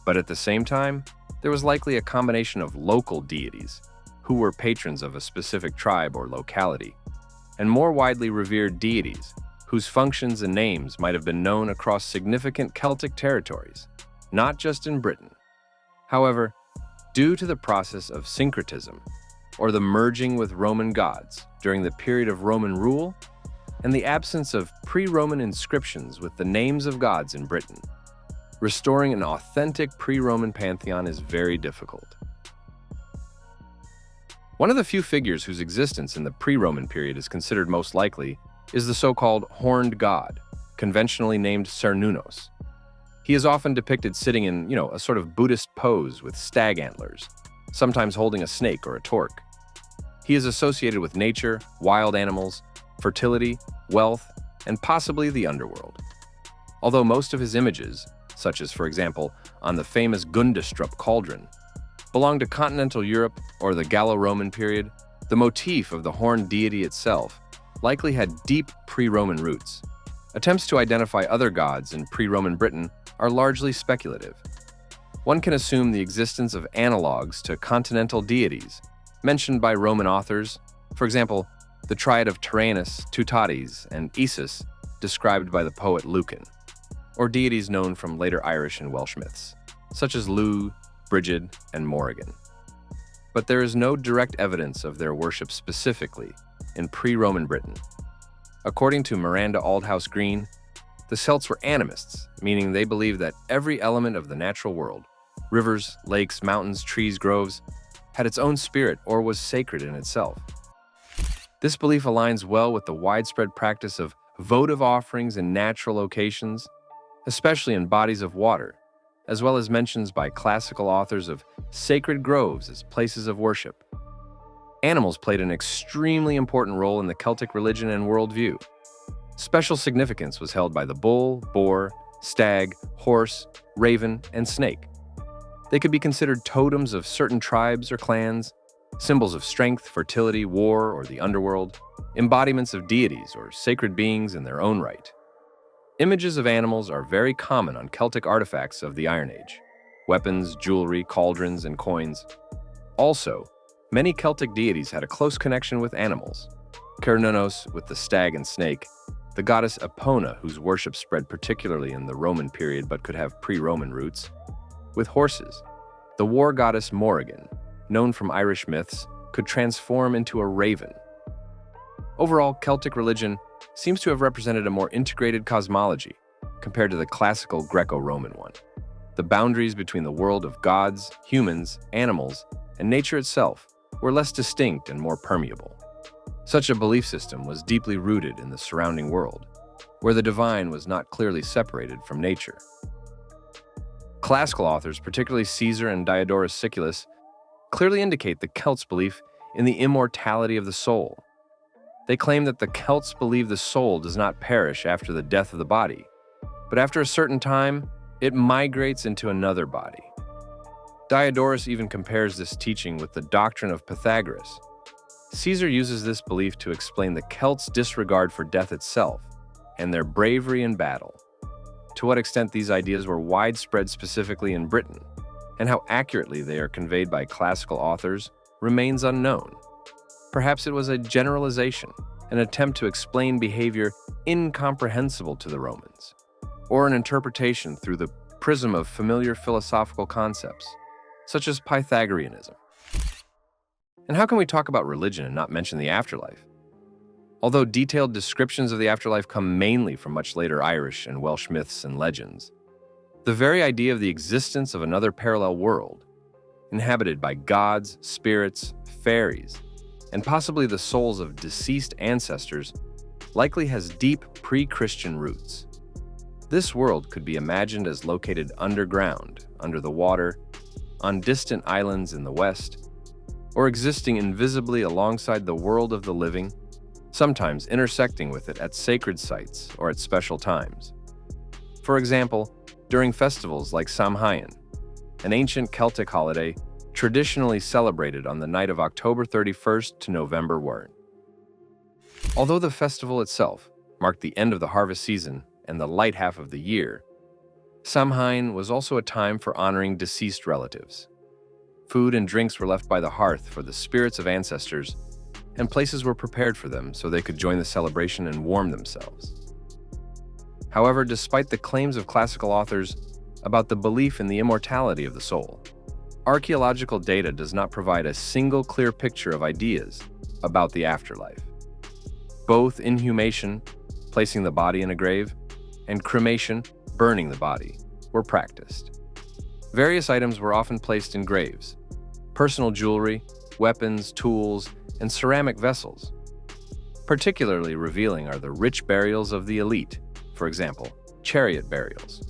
S1: but at the same time, there was likely a combination of local deities, who were patrons of a specific tribe or locality, and more widely revered deities, whose functions and names might have been known across significant Celtic territories, not just in Britain. However, due to the process of syncretism, or the merging with Roman gods during the period of Roman rule, and the absence of pre-Roman inscriptions with the names of gods in Britain, restoring an authentic pre-Roman pantheon is very difficult. One of the few figures whose existence in the pre-Roman period is considered most likely is the so-called horned god, conventionally named Cernunnos. He is often depicted sitting in, a sort of Buddhist pose with stag antlers, sometimes holding a snake or a torque. He is associated with nature, wild animals, fertility, wealth, and possibly the underworld. Although most of his images, such as, for example, on the famous Gundestrup cauldron, belong to continental Europe or the Gallo-Roman period, the motif of the horned deity itself likely had deep pre-Roman roots. Attempts to identify other gods in pre-Roman Britain are largely speculative. One can assume the existence of analogues to continental deities mentioned by Roman authors, for example, the triad of Tyrannus, Teutates, and Isis described by the poet Lucan, or deities known from later Irish and Welsh myths, such as Lugh, Brigid, and Morrigan. But there is no direct evidence of their worship specifically in pre-Roman Britain. According to Miranda Aldhouse Green, the Celts were animists, meaning they believed that every element of the natural world, rivers, lakes, mountains, trees, groves, had its own spirit or was sacred in itself. This belief aligns well with the widespread practice of votive offerings in natural locations, especially in bodies of water, as well as mentions by classical authors of sacred groves as places of worship. Animals played an extremely important role in the Celtic religion and worldview. Special significance was held by the bull, boar, stag, horse, raven, and snake. They could be considered totems of certain tribes or clans, symbols of strength, fertility, war, or the underworld, embodiments of deities or sacred beings in their own right. Images of animals are very common on Celtic artifacts of the Iron Age: weapons, jewelry, cauldrons, and coins. Also, many Celtic deities had a close connection with animals. Cernunnos with the stag and snake, the goddess Epona, whose worship spread particularly in the Roman period but could have pre-Roman roots, with horses. The war goddess Morrigan, known from Irish myths, could transform into a raven. Overall, Celtic religion seems to have represented a more integrated cosmology compared to the classical Greco-Roman one. The boundaries between the world of gods, humans, animals, and nature itself were less distinct and more permeable. Such a belief system was deeply rooted in the surrounding world, where the divine was not clearly separated from nature. Classical authors, particularly Caesar and Diodorus Siculus, clearly indicate the Celts' belief in the immortality of the soul. They claim that the Celts believe the soul does not perish after the death of the body, but after a certain time, it migrates into another body. Diodorus even compares this teaching with the doctrine of Pythagoras. Caesar uses this belief to explain the Celts' disregard for death itself and their bravery in battle. To what extent these ideas were widespread specifically in Britain, and how accurately they are conveyed by classical authors, remains unknown. Perhaps it was a generalization, an attempt to explain behavior incomprehensible to the Romans, or an interpretation through the prism of familiar philosophical concepts, such as Pythagoreanism. And how can we talk about religion and not mention the afterlife? Although detailed descriptions of the afterlife come mainly from much later Irish and Welsh myths and legends, the very idea of the existence of another parallel world, inhabited by gods, spirits, fairies, and possibly the souls of deceased ancestors, likely has deep pre-Christian roots. This world could be imagined as located underground, under the water, on distant islands in the west, or existing invisibly alongside the world of the living, sometimes intersecting with it at sacred sites or at special times. For example, during festivals like Samhain, an ancient Celtic holiday traditionally celebrated on the night of October 31st to November 1. Although the festival itself marked the end of the harvest season and the light half of the year, Samhain was also a time for honoring deceased relatives. Food and drinks were left by the hearth for the spirits of ancestors, and places were prepared for them so they could join the celebration and warm themselves. However, despite the claims of classical authors about the belief in the immortality of the soul, archaeological data does not provide a single clear picture of ideas about the afterlife. Both inhumation, placing the body in a grave, and cremation, burning the body, were practiced. Various items were often placed in graves: personal jewelry, weapons, tools, and ceramic vessels. Particularly revealing are the rich burials of the elite, for example, chariot burials.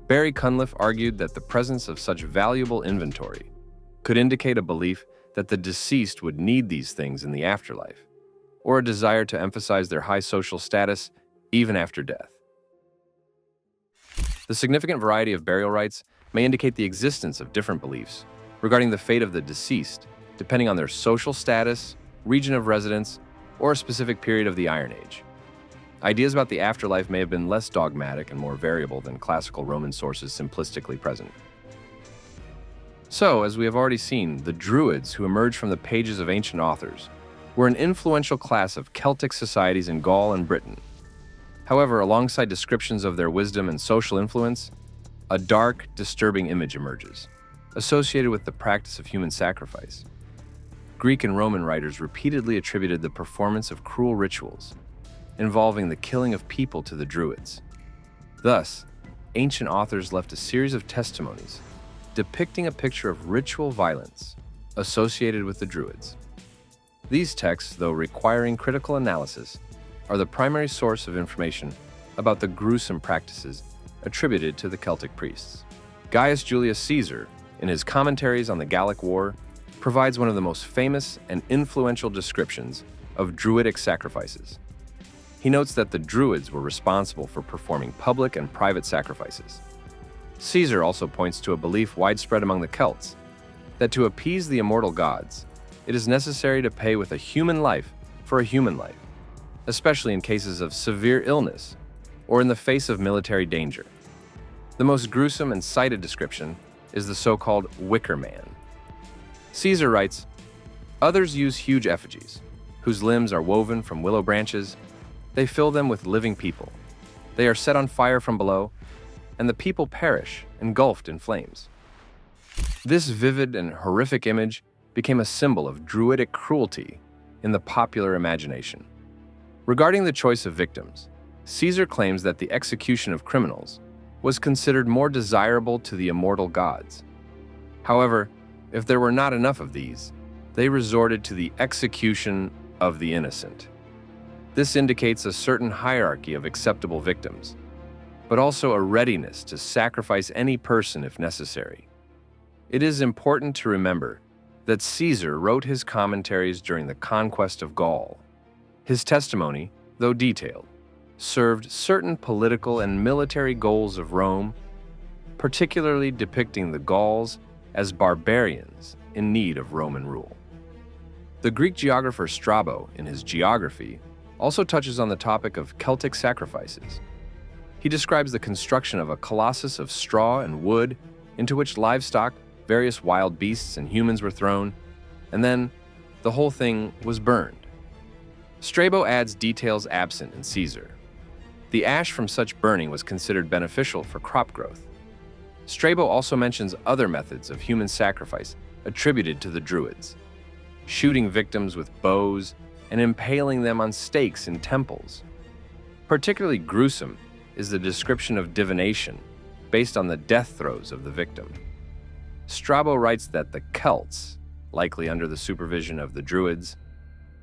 S1: Barry Cunliffe argued that the presence of such valuable inventory could indicate a belief that the deceased would need these things in the afterlife, or a desire to emphasize their high social status even after death. The significant variety of burial rites may indicate the existence of different beliefs regarding the fate of the deceased, depending on their social status, region of residence, or a specific period of the Iron Age. Ideas about the afterlife may have been less dogmatic and more variable than classical Roman sources simplistically present. So, as we have already seen, the Druids, who emerged from the pages of ancient authors, were an influential class of Celtic societies in Gaul and Britain. However, alongside descriptions of their wisdom and social influence, a dark, disturbing image emerges, associated with the practice of human sacrifice. Greek and Roman writers repeatedly attributed the performance of cruel rituals involving the killing of people to the Druids. Thus, ancient authors left a series of testimonies depicting a picture of ritual violence associated with the Druids. These texts, though requiring critical analysis, are the primary source of information about the gruesome practices attributed to the Celtic priests. Gaius Julius Caesar, in his commentaries on the Gallic War, provides one of the most famous and influential descriptions of Druidic sacrifices. He notes that the Druids were responsible for performing public and private sacrifices. Caesar also points to a belief widespread among the Celts that to appease the immortal gods, it is necessary to pay with a human life for a human life, especially in cases of severe illness or in the face of military danger. The most gruesome and cited description is the so-called Wicker Man. Caesar writes, "Others use huge effigies, whose limbs are woven from willow branches. They fill them with living people. They are set on fire from below, and the people perish, engulfed in flames." This vivid and horrific image became a symbol of Druidic cruelty in the popular imagination. Regarding the choice of victims, Caesar claims that the execution of criminals was considered more desirable to the immortal gods. However, if there were not enough of these, they resorted to the execution of the innocent. This indicates a certain hierarchy of acceptable victims, but also a readiness to sacrifice any person if necessary. It is important to remember that Caesar wrote his commentaries during the conquest of Gaul. His testimony, though detailed, served certain political and military goals of Rome, particularly depicting the Gauls as barbarians in need of Roman rule. The Greek geographer Strabo, in his Geography, also touches on the topic of Celtic sacrifices. He describes the construction of a colossus of straw and wood into which livestock, various wild beasts, and humans were thrown, and then the whole thing was burned. Strabo adds details absent in Caesar. The ash from such burning was considered beneficial for crop growth. Strabo also mentions other methods of human sacrifice attributed to the Druids: shooting victims with bows and impaling them on stakes in temples. Particularly gruesome is the description of divination based on the death throes of the victim. Strabo writes that the Celts, likely under the supervision of the Druids,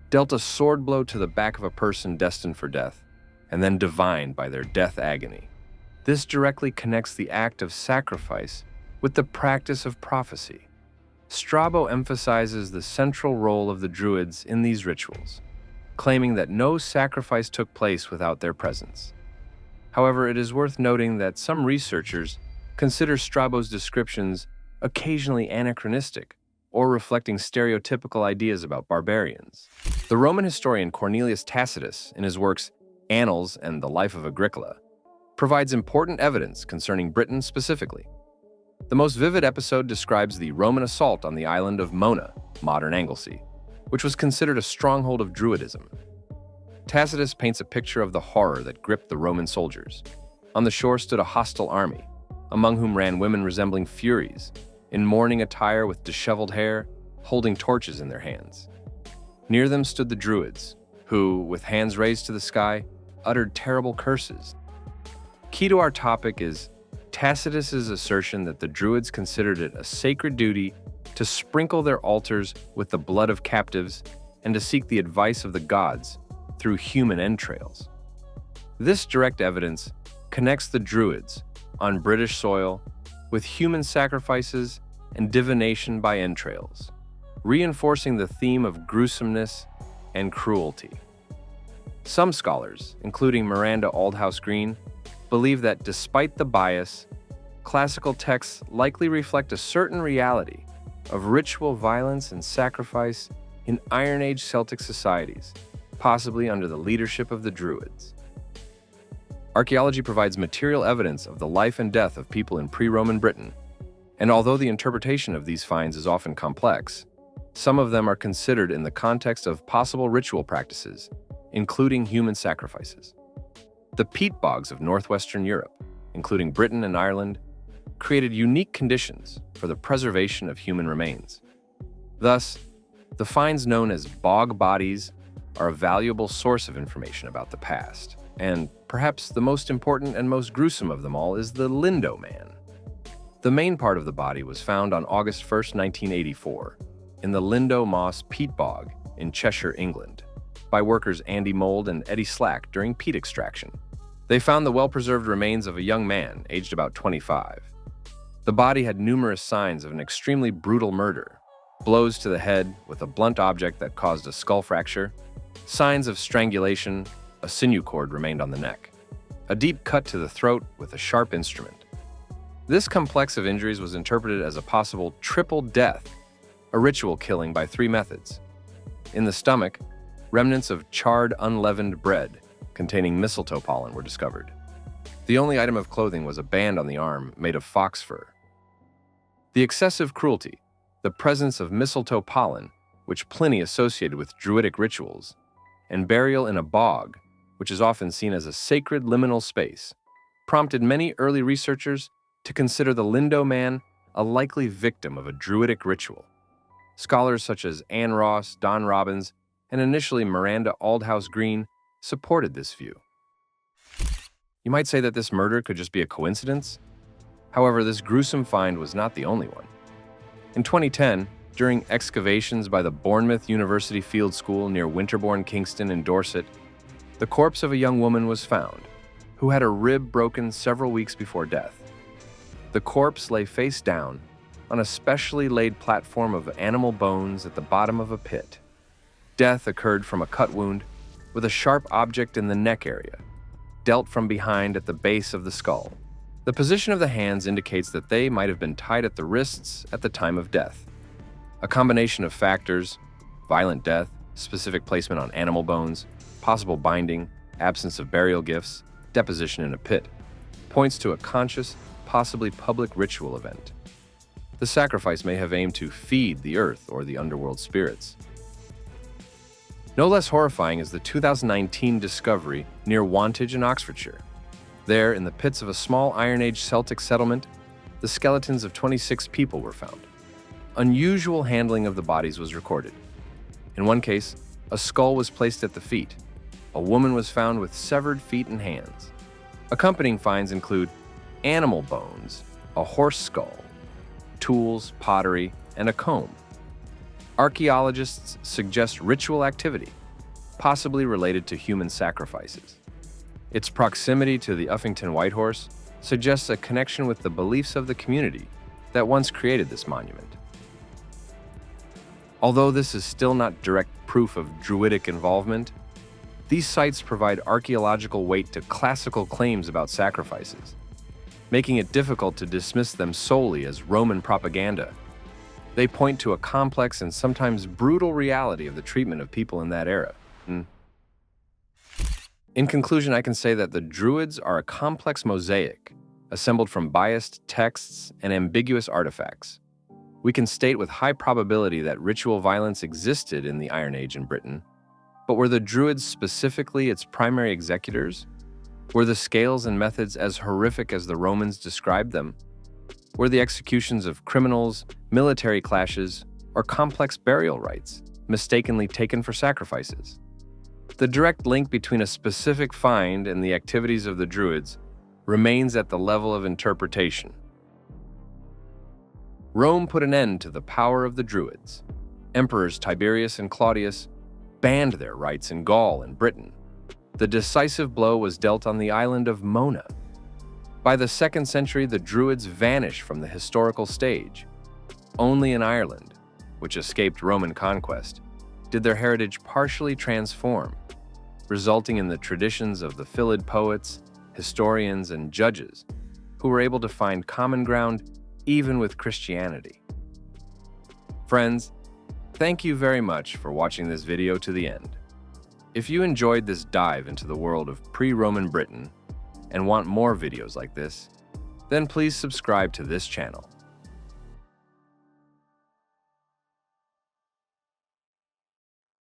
S1: dealt a sword blow to the back of a person destined for death, and then divined by their death agony. This directly connects the act of sacrifice with the practice of prophecy. Strabo emphasizes the central role of the Druids in these rituals, claiming that no sacrifice took place without their presence. However, it is worth noting that some researchers consider Strabo's descriptions occasionally anachronistic or reflecting stereotypical ideas about barbarians. The Roman historian Cornelius Tacitus, in his works Annals and the Life of Agricola, provides important evidence concerning Britain specifically. The most vivid episode describes the Roman assault on the island of Mona, modern Anglesey, which was considered a stronghold of Druidism. Tacitus paints a picture of the horror that gripped the Roman soldiers. On the shore stood a hostile army, among whom ran women resembling Furies, in mourning attire with disheveled hair, holding torches in their hands. Near them stood the Druids, who, with hands raised to the sky, uttered terrible curses. Key to our topic is Tacitus's assertion that the Druids considered it a sacred duty to sprinkle their altars with the blood of captives and to seek the advice of the gods through human entrails. This direct evidence connects the Druids on British soil with human sacrifices and divination by entrails, reinforcing the theme of gruesomeness and cruelty. Some scholars, including Miranda Aldhouse Green, believe that despite the bias, classical texts likely reflect a certain reality of ritual violence and sacrifice in Iron Age Celtic societies, possibly under the leadership of the Druids. Archaeology provides material evidence of the life and death of people in pre-Roman Britain, and although the interpretation of these finds is often complex, some of them are considered in the context of possible ritual practices, including human sacrifices. The peat bogs of northwestern Europe, including Britain and Ireland, created unique conditions for the preservation of human remains. Thus, the finds known as bog bodies are a valuable source of information about the past, and perhaps the most important and most gruesome of them all is the Lindo Man. The main part of the body was found on August 1, 1984, in the Lindo Moss peat bog in Cheshire, England, by workers Andy Mould and Eddie Slack during peat extraction. They found the well-preserved remains of a young man, aged about 25. The body had numerous signs of an extremely brutal murder: blows to the head with a blunt object that caused a skull fracture, signs of strangulation, a sinew cord remained on the neck, a deep cut to the throat with a sharp instrument. This complex of injuries was interpreted as a possible triple death, a ritual killing by 3 methods. In the stomach, remnants of charred unleavened bread containing mistletoe pollen were discovered. The only item of clothing was a band on the arm made of fox fur. The excessive cruelty, the presence of mistletoe pollen, which Pliny associated with Druidic rituals, and burial in a bog, which is often seen as a sacred liminal space, prompted many early researchers to consider the Lindo Man a likely victim of a Druidic ritual. Scholars such as Anne Ross, Don Robbins, and initially Miranda Aldhouse Green supported this view. You might say that this murder could just be a coincidence. However, this gruesome find was not the only one. In 2010, during excavations by the Bournemouth University Field School near Winterbourne, Kingston in Dorset, the corpse of a young woman was found, who had a rib broken several weeks before death. The corpse lay face down on a specially laid platform of animal bones at the bottom of a pit. Death occurred from a cut wound with a sharp object in the neck area, dealt from behind at the base of the skull. The position of the hands indicates that they might have been tied at the wrists at the time of death. A combination of factors, violent death, specific placement on animal bones, possible binding, absence of burial gifts, deposition in a pit, points to a conscious, possibly public ritual event. The sacrifice may have aimed to feed the earth or the underworld spirits. No less horrifying is the 2019 discovery near Wantage in Oxfordshire. There, in the pits of a small Iron Age Celtic settlement, the skeletons of 26 people were found. Unusual handling of the bodies was recorded. In one case, A skull was placed at the feet. A woman was found with severed feet and hands. Accompanying finds include animal bones, a horse skull, tools, pottery, and a comb. Archaeologists suggest ritual activity, possibly related to human sacrifices. Its proximity to the Uffington White Horse suggests a connection with the beliefs of the community that once created this monument. Although this is still not direct proof of Druidic involvement, these sites provide archaeological weight to classical claims about sacrifices, making it difficult to dismiss them solely as Roman propaganda. They point to a complex and sometimes brutal reality of the treatment of people in that era. In conclusion, I can say that the Druids are a complex mosaic, assembled from biased texts and ambiguous artifacts. We can state with high probability that ritual violence existed in the Iron Age in Britain, but were the Druids specifically its primary executors? Were the scales and methods as horrific as the Romans described them? Were the executions of criminals, military clashes, or complex burial rites mistakenly taken for sacrifices? The direct link between a specific find and the activities of the Druids remains at the level of interpretation. Rome put an end to the power of the Druids. Emperors Tiberius and Claudius banned their rites in Gaul and Britain. The decisive blow was dealt on the island of Mona. By the 2nd century, the Druids vanished from the historical stage. Only in Ireland, which escaped Roman conquest, did their heritage partially transform, resulting in the traditions of the Philid poets, historians, and judges, who were able to find common ground even with Christianity. Friends, thank you very much for watching this video to the end. If you enjoyed this dive into the world of pre-Roman Britain and want more videos like this, then please subscribe to this channel.